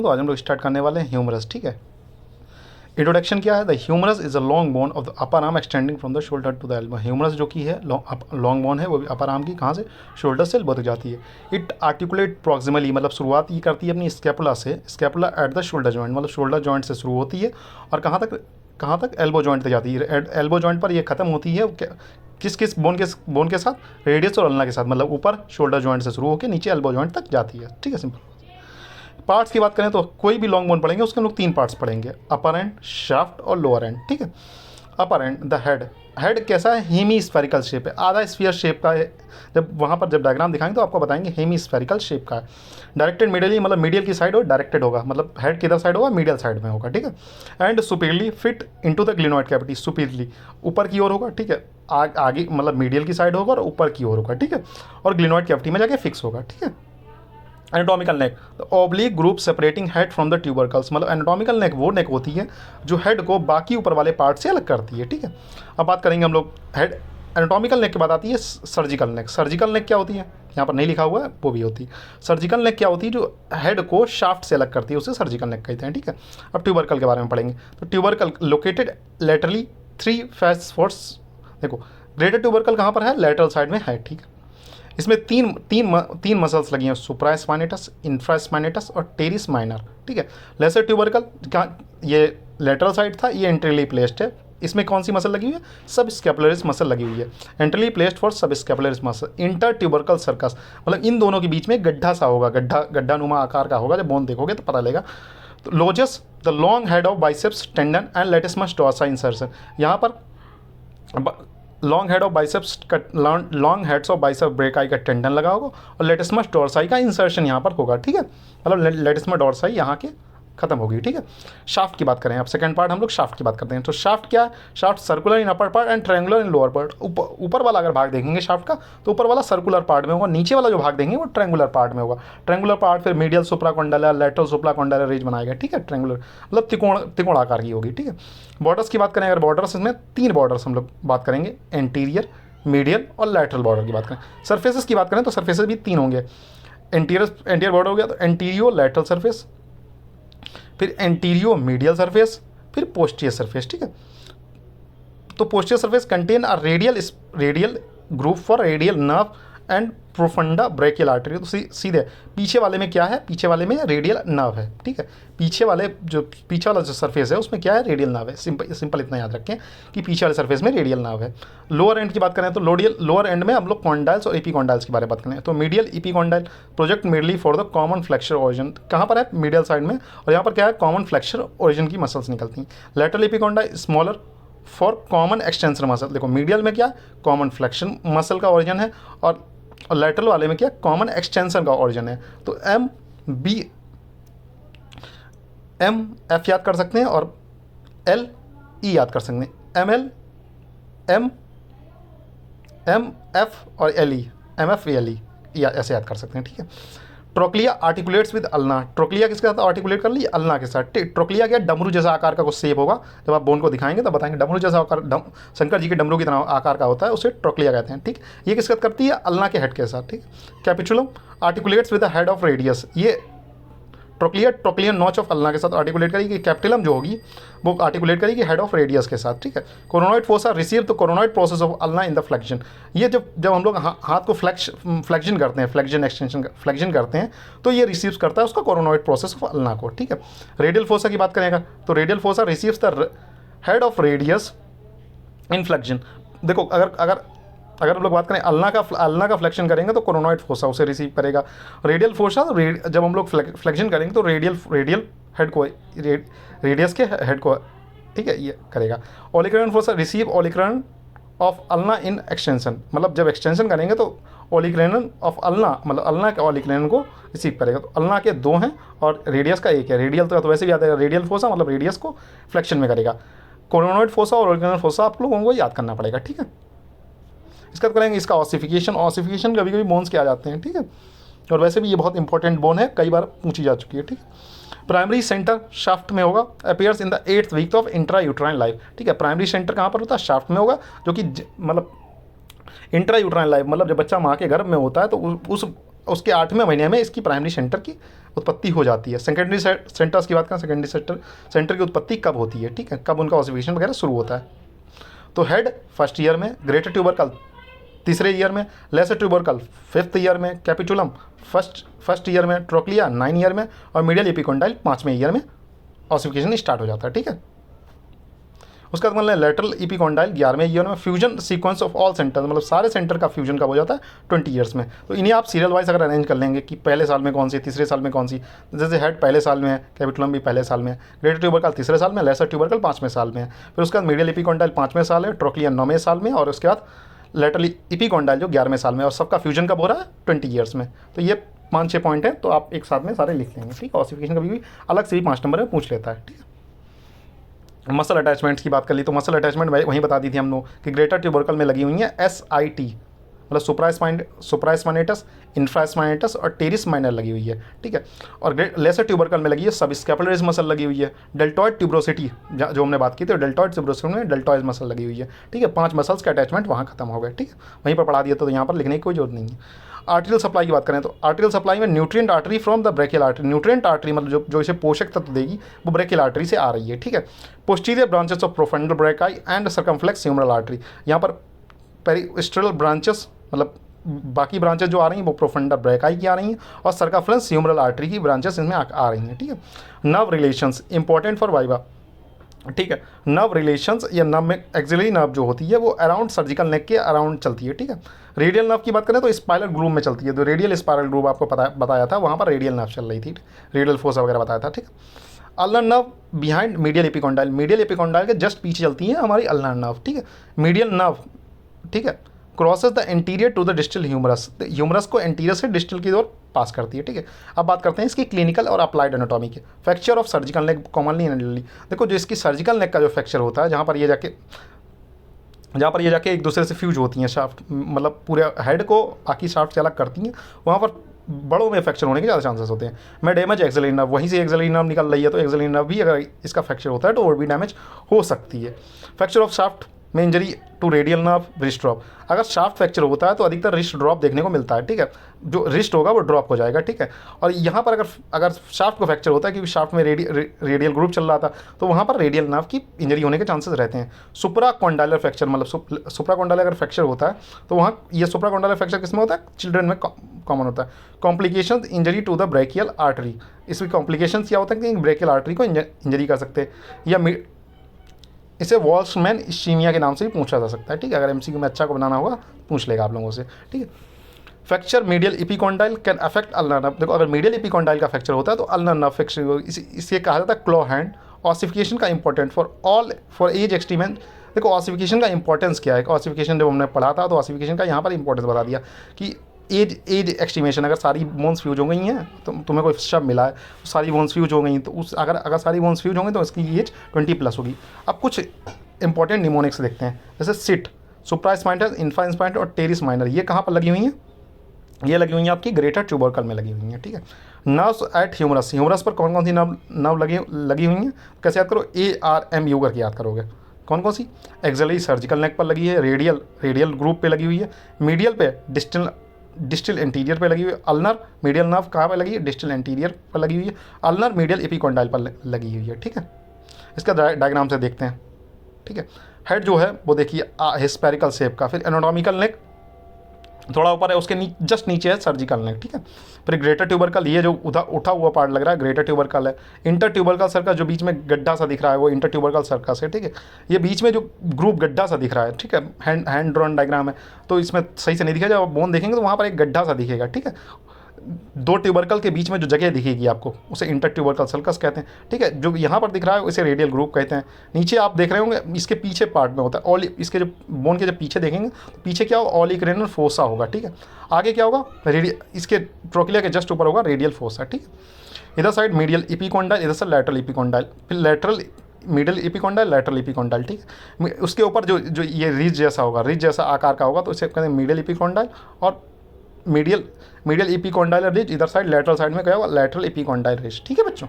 तो आज हम लोग स्टार्ट करने वाले हैं ह्यूमरस। ठीक है, इंट्रोडक्शन क्या है? The humerus is a long bone of the upper arm extending from the shoulder to the elbow. Humerus जो की है लॉन्ग बोन है, वो भी अपर आर्म की कहाँ से? शोल्डर से एल्बो तक जाती है। इट आर्टिकुलेट प्रॉक्सिमली, मतलब शुरुआत ये करती है अपनी स्कैपुला से, scapula at the shoulder joint, मतलब शोल्डर जॉइंट से शुरू होती है और कहाँ तक? एल्बो जॉइंट तक जाती है। एल्बो जॉइंट पर ये खत्म होती है किस बोन के साथ? रेडियस और अल्ना के साथ, मतलब ऊपर शोल्डर जॉइंट से शुरू होकर नीचे एल्बो जॉइंट तक जाती है। ठीक है, सिंपल। पार्ट्स की बात करें तो कोई भी लॉन्ग बोन पढ़ेंगे उसके हम लोग 3 पार्ट्स पढ़ेंगे, अपर एंड, शाफ्ट और लोअर एंड। ठीक है, अपर एंड द हेड। हेड कैसा है? हेमी स्फेरिकल शेप है, आधा स्फीयर शेप का है। जब डायग्राम दिखाएंगे तो आपको बताएंगे हेमी स्फेरिकल शेप का है। डायरेक्टेड मीडियली, मतलब मीडियल की साइड और डायरेक्टेड होगा, मतलब हेड किधर साइड होगा? मीडियल साइड में होगा। ठीक है, and superiorly fit into the glenoid cavity, superiorly ऊपर की ओर होगा। ठीक है, आगे मतलब मीडियल की साइड होगा और ऊपर की ओर होगा। ठीक है, और ग्लिनोइड कैविटी में जाके फिक्स होगा। ठीक है, anatomical neck, oblique group separating head from the tubercles, मतलब एनाटॉमिकल नेक वो नेक होती है जो हेड को बाकी ऊपर वाले पार्ट से अलग करती है। ठीक है, अब बात करेंगे हम लोग हेड एनाटॉमिकल नेक के बाद आती है सर्जिकल नेक। सर्जिकल नेक क्या होती है? यहाँ पर नहीं लिखा हुआ है, वो भी होती है। सर्जिकल नेक क्या होती है? जो हेड को शाफ्ट से अलग करती है, उसे सर्जिकल नेक कहते हैं। ठीक है, अब ट्यूबरकल के बारे में पढ़ेंगे। तो tubercle located laterally 3 face force. देखो, ग्रेटर ट्यूबरकल कहाँ पर है? लेटरल साइड में है। ठीक है, इसमें तीन मसल्स लगी हैं, सुप्रास्पाइनेटस, इंफ्रास्पाइनेटस और टेरिस माइनर। ठीक है, लेसर ट्यूबरकल कहाँ? ये लेटरल साइड था, ये एंट्रीली प्लेस्ड है। इसमें कौन सी मसल लगी हुई है? सब स्कैपुलरिस मसल लगी हुई है, एंट्रीली प्लेस्ड फॉर सब scapularis muscle. Inter tubercle circus, मतलब इन दोनों के बीच में गड्ढा सा होगा, गड्ढा नुमा आकार का होगा। जब बोन देखोगे तो पता लगेगा। तो lodges the long head of biceps tendon and latissimus dorsi insertion. यहाँ पर लॉन्ग हेड ऑफ बाइसेप्स का, long heads of bicep brachii का टेंडन लगा होगा और लेटिसमस डोर्साई का इंसर्शन यहाँ पर होगा। ठीक है, मतलब लेटिसमस डोर्साई यहाँ के खत्म होगी। ठीक है, शाफ्ट की बात करें, अब सेकंड पार्ट हम लोग शाफ्ट की बात करते हैं। तो शाफ्ट क्या है? Shaft circular in upper part and triangular in lower part. ऊपर वाला अगर भाग देखेंगे शाफ्ट का तो ऊपर वाला सर्कुलर पार्ट में होगा, नीचे वाला जो भाग देंगे वो ट्रायंगुलर पार्ट में होगा। ट्रायंगुलर पार्ट फिर medial supracondylar, lateral supracondylar range बनाएगा। ठीक है, ट्रायंगुलर मतलब त्रिकोण आकार की होगी। ठीक है, बॉर्डर्स की बात करें, अगर बॉर्डर्स, इसमें 3 बॉर्डर्स हम लोग बात करेंगे, एंटीरियर, मीडियल और लैटरल बॉर्डर की बात करें। सरफेसेस की बात करें तो सरफेसेस भी 3 होंगे। एंटीरियर बॉर्डर हो गया तो एंटीरियो लैटरल सरफेस, फिर एंटीरियो मीडियल सरफेस, फिर पोस्टीरियर सरफेस। ठीक है, तो posterior surface contain a radial group for radial nerve and profunda brachial artery. तो सीधे पीछे वाले में क्या है? पीछे वाले में रेडियल नर्व है। ठीक है, पीछे वाला जो सरफेस है उसमें क्या है? रेडियल नर्व है। सिंपल इतना याद रखें कि पीछे वाले सरफेस में रेडियल नर्व है। लोअर एंड की बात करें तो लोअर एंड में हम लोग कॉन्डाइल्स और एपीकॉन्डाइल्स के बारे में बात करें। तो medial epicondyle project medially for the common flexor origin, कहाँ पर है? मीडियल साइड में, और यहाँ पर क्या है? कॉमन फ्लेक्सर ओरिजिन की मसल्स निकलती हैं। Lateral epicondyle smaller for common extensor muscle. देखो, मीडियल में क्या? कॉमन फ्लेक्शन मसल का ओरिजिन है, और लेटरल वाले में क्या? कॉमन एक्सटेंशन का ओरिजिन है। तो एम एफ याद कर सकते हैं और एल ई याद कर सकते हैं। एम एफ और L E, M F L E ऐसे याद कर सकते हैं। ठीक है, trochlea articulates with ulna. Trochlea किसके साथ आर्टिकुलेट कर ली? अल्ना के साथ। ट्रोक्लिया क्या? डमरू जैसा आकार का कुछ शेप होगा, जब आप बोन को दिखाएंगे तो बताएंगे डमरू जैसा आकार, शंकर जी के डमरू की तरह आकार का होता है, उसे ट्रोक्लिया कहते हैं। ठीक, ये किसके साथ करती है? अल्ना के हेड के साथ। ठीक, capitulum articulates with the head of radius. ये ट्रोक्लियन नॉच ऑफ अल्ना के साथ आर्टिकुलेट करेगी। कैपिटलम जो होगी वो आर्टिकुलेट करेगी हेड ऑफ रेडियस के साथ। ठीक है, coronoid fossa receive the coronoid process of ulna in the flexion. ये जब हम लोग हाथ को फ्लेक्शन करते हैं, फ्लेक्शन करते हैं, तो ये रिसीव करता है उसका कोरोनॉइड प्रोसेस ऑफ अल्ना को। ठीक है, रेडियल फोसा की बात करेंगे तो radial fossa receives the head of radius in flexion. देखो, अगर हम लोग बात करें अल्ना का फ्लेक्शन करेंगे तो कोरोनॉइड फोसा उसे रिसीव करेगा। रेडियल फोसा जब हम लोग फ्लेक्शन करेंगे तो रेडियल हेड को, रेडियस के हेड को, ठीक है, ये करेगा। Olecranon fossa receive olecranon of ulna in extension, मतलब जब एक्सटेंशन करेंगे तो ओलिकरन ऑफ अल्ना, मतलब अल्ना के ओलिकरन को रिसीव करेगा। तो अल्ना के 2 हैं और रेडियस का 1 है। रेडियल तो वैसे भी याद है, रेडियल फोसा मतलब रेडियस को फ्लेक्शन में करेगा। कोरोनॉइड फोसा और ओलिकरन फोसा आप लोगों को याद करना पड़ेगा। ठीक है, इसका करेंगे इसका ऑसिफिकेशन कभी कभी बोन्स के आ जाते हैं। ठीक है, और वैसे भी ये बहुत इंपॉर्टेंट बोन है, कई बार पूछी जा चुकी है। ठीक है, प्राइमरी सेंटर शाफ्ट में होगा, appears in the 8th week of intra uterine life. ठीक है, प्राइमरी सेंटर कहाँ पर होता है? शाफ्ट में होगा, जो कि मतलब इंट्रा यूट्राइन लाइफ, मतलब जब बच्चा माँ के गर्भ में होता है तो उसके 8वें महीने में इसकी प्राइमरी सेंटर की उत्पत्ति हो जाती है। सेकेंडरी सेंटर्स की बात करें, सेकेंडरी सेंटर की उत्पत्ति कब होती है, ठीक है, कब उनका ऑसिफिकेशन वगैरह शुरू होता है। तो हेड फर्स्ट ईयर में, ग्रेटर ट्यूबरकल तीसरे ईयर में, लेसर ट्यूबरकल फिफ्थ ईयर में, कैपिटुलम फर्स्ट ईयर में, ट्रोक्लिया 9 ईयर में और मीडियल एपिकोंडाइल 5वें ईयर में ऑसिफिकेशन स्टार्ट हो जाता है, ठीक है। उसका मतलब लेटरल एपिकोंडाइल 11वें ईयर में। Fusion sequence of all centre, मतलब सारे सेंटर का फ्यूजन कब हो जाता है 20 ईयर्स में। तो इन्हें आप सीरियल वाइज अगर अरेंज कर लेंगे कि पहले साल में कौन सी, तीसरे साल में कौन सी, जैसे हेड पहले साल में है, कैपिटुलम भी पहले साल में है, ग्रेटर ट्यूबरकल तीसरे साल में, लेसर ट्यूबरकल 5वें साल में है, फिर उसके बाद मीडियल एपिकोंडाइल 5वें साल है, ट्रोक्लिया 9वें साल में और उसके बाद लेटरल एपिकोंडाइल जो 11वें साल में, और सबका फ्यूजन कब हो रहा है 20 ईयर्स में। तो ये 5-6 पॉइंट है, तो आप एक साथ में सारे लिख लेंगे, ठीक है। ऑसिफिकेशन कभी भी अलग से भी 5 नंबर में पूछ लेता है, ठीक है। मसल अटैचमेंट्स की बात कर ली तो मसल अटैचमेंट वहीं बता दी थी हम लोग कि ग्रेटर ट्यूबरकल में लगी हुई है SIT, मतलब सुप्रास्पाइनेटस, इंफ्रास्पाइनेटस और टेरिस माइनर लगी हुई है, ठीक है। और लेसर ट्यूबरकल में लगी है सब स्कैपुलरिस मसल लगी हुई है, डेल्टॉइड ट्यूब्रोसिटी जो हमने बात की थी, डेल्टॉइड ट्यूब्रोसिटी में डेल्टॉइड मसल लगी हुई है, ठीक है। 5 मसल्स का अटैचमेंट वहाँ खत्म हो गए, ठीक है, वहीं पर पढ़ा दिया, तो यहाँ पर लिखने की कोई जरूरत नहीं है। आर्टेरियल सप्लाई की बात करें तो आर्टेरियल सप्लाई में nutrient artery from the brachial artery, nutrient artery मतलब जो इसे पोषक तत्व देगी वो ब्रेकियल आर्टरी से आ रही है, ठीक है। Posterior branches of profunda brachii and circumflex humeral artery, यहाँ पर पेरिस्ट्रल ब्रांचेस मतलब बाकी ब्रांचेस जो आ रही हैं वो प्रोफंडल ब्रेकाई की आ रही हैं और सर्कमफ्लेक्स ह्यूमरल आर्टरी की ब्रांचेस इनमें आ रही हैं, ठीक है। Nerve relations important for viva, ठीक है। नर्व रिलेशंस या नर्व में एक्सिलरी नर्व जो होती है वो अराउंड सर्जिकल नेक के अराउंड चलती है, ठीक है। रेडियल नर्व की बात करें तो स्पाइरल ग्रूव में चलती है, तो रेडियल स्पाइरल ग्रूव आपको बताया था, वहाँ पर रेडियल नर्व चल रही थी, रेडियल फोसा वगैरह बताया था, ठीक है। Ulnar nerve behind medial epicondyle, medial epicondyle के जस्ट पीछे चलती है हमारी अल्नर नर्व, ठीक है। मीडियल नर्व, ठीक है, crosses the anterior to the distal humerus, humerus को एंटीरियर से डिस्टल की ओर पास करती है, ठीक है। अब बात करते हैं इसकी क्लिनिकल और अप्लाइड एनाटॉमी के। Fracture of surgical neck commonly and rarely, देखो जो इसकी सर्जिकल नेक का जो फ्रैक्चर होता है जहाँ पर ये जाके एक दूसरे से फ्यूज होती हैं शाफ्ट, मतलब पूरे हेड को बाकी शाफ्ट से अलग करती हैं, वहाँ पर बड़ों में फ्रैक्चर होने के ज़्यादा चांसेस होते हैं। मैं डैमेज एक्सिलरी नर्व, वहीं से एक्सिलरी नर्व निकल रही है तो एक्सिलरी नर्व भी अगर इसका फ्रैक्चर होता है तो और भी डैमेज हो सकती है। फ्रैक्चर ऑफ शाफ्ट में injury to radial nerve, wrist drop, अगर शाफ्ट फ्रैक्चर होता है तो अधिकतर रिस्ट ड्रॉप देखने को मिलता है, ठीक है, जो रिस्ट होगा वो ड्रॉप हो जाएगा, ठीक है। और यहाँ पर अगर शाफ्ट को फ्रैक्चर होता है क्योंकि शाफ्ट में रेडियल ग्रुप चल रहा था तो वहाँ पर रेडियल नर्व की इंजरी होने के चांसेस रहते हैं। सुप्राकॉन्डाइलर फ्रैक्चर मतलब सुप्राकॉन्डाइलर अगर फ्रैक्चर होता है तो वहाँ ये सुप्राकॉन्डाइलर फ्रैक्चर किसमें होता है, चिल्ड्रन में कॉमन होता है। Complication injury to the brachial artery, इसमें कॉम्प्लिकेशन क्या होता है कि ब्रेकियल आर्टरी को इंजरी कर सकते हैं, या इसे वॉल्समैन इश्चीमिया के नाम से भी पूछा जा सकता है, ठीक है। अगर एमसीक्यू में अच्छा को बनाना होगा पूछ लेगा आप लोगों से, ठीक है। Fracture medial epicondyle can affect ulnar nerve, देखो अगर मीडियल एपिकोंडाइल का फ्रैक्चर होता है तो अल्नर नर्व फ्रैक्चर, इसे कहा जाता है क्लॉ हैंड। ऑसिफिकेशन का इंपॉर्टेंट फॉर एज एक्सट्रीमेंट, देखो ऑसिफिकेशन का इंपॉर्टेंस क्या है, ऑसिफिकेशन जब हमने पढ़ा था तो ऑसिफिकेशन का यहाँ पर इंपॉर्टेंस बता दिया कि एज एक्सटीमेशन, अगर सारी बोन्स फ्यूज हो गई हैं तो तुम्हें कोई शब्द मिला है सारी बोन्स फ्यूज हो गई तो अगर सारी बोन्स फ्यूज होंगी तो उसकी एज 20+ होगी। अब कुछ इंपॉर्टेंट निमोनिक्स देखते हैं, जैसे सिट, सुप्रास्पाइनेटस, इंफ्रास्पाइनेटस और टेरिस माइनर, ये कहाँ पर लगी हुई हैं, ये लगी हुई हैं आपकी ग्रेटर ट्यूबरकल में लगी हुई हैं, ठीक है। नर्व्स एट ह्यूमरस, ह्यूमरस पर कौन कौन सी नर्व लगी हुई हैं, कैसे याद करो, ARMU करके याद करोगे। कौन कौन सी, एक्सिलरी सर्जिकल नेक पर लगी है, रेडियल ग्रुप पे लगी हुई है, मीडियल पे डिस्टल एंटीरियर पे लगी हुई है, अल्नर मीडियल नर्व कहाँ पर लगी है, डिस्टल एंटीरियर पर लगी हुई है, अल्नर मीडियल एपिकोंडाइल पर लगी हुई है, ठीक है। इसका डायग्राम से देखते हैं, ठीक है। हेड जो है वो देखिए हिस्पेरिकल शेप का, फिर एनाटॉमिकल नेक थोड़ा ऊपर है, उसके जस्ट नीचे है सर्जिकल नेक, ठीक है। फिर ग्रेटर ट्यूबरकल, ये जो उठा हुआ पार्ट लग रहा है ग्रेटर ट्यूबरकल है। इंटर ट्यूबरकल सर्कस जो बीच में गड्ढा सा दिख रहा है वो इंटर ट्यूबरकल सर्कस है, ठीक है। ये बीच में जो ग्रुप गड्ढा सा दिख रहा है, ठीक है, हैंड ड्रॉन डायग्राम है तो इसमें सही से नहीं दिखेगा, जब आप बोन देखेंगे तो वहाँ पर एक गड्ढा सा दिखेगा, ठीक है। 2 ट्यूबरकल के बीच में जो जगह दिखेगी आपको उसे इंटर ट्यूबरकल सर्कस कहते हैं, ठीक है। जो यहाँ पर दिख रहा है उसे रेडियल ग्रुप कहते हैं। नीचे आप देख रहे होंगे इसके पीछे पार्ट में होता है ऑल, इसके जो बोन के जब पीछे देखेंगे तो पीछे क्या होगा, ऑलिक्रेनल फोसा होगा, ठीक है। आगे क्या होगा, इसके ट्रोकिलिया के जस्ट ऊपर होगा रेडियल फोसा, ठीक है। इधर साइड मीडियल एपिकोंडाइल, इधर से लैटरल एपिकोंडाइल, फिर lateral middle epicondyle, lateral epicondyle, ठीक है। उसके ऊपर जो ये रिज जैसा होगा, रिज जैसा आकार का होगा तो इसे कहते हैं मिडिल एपिकोंडाइल, और मीडियल एपिकोंडाइल रिज, इधर साइड लैटरल साइड में क्या होगा, लैटरल एपिकोंडाइल रिज, ठीक है बच्चों।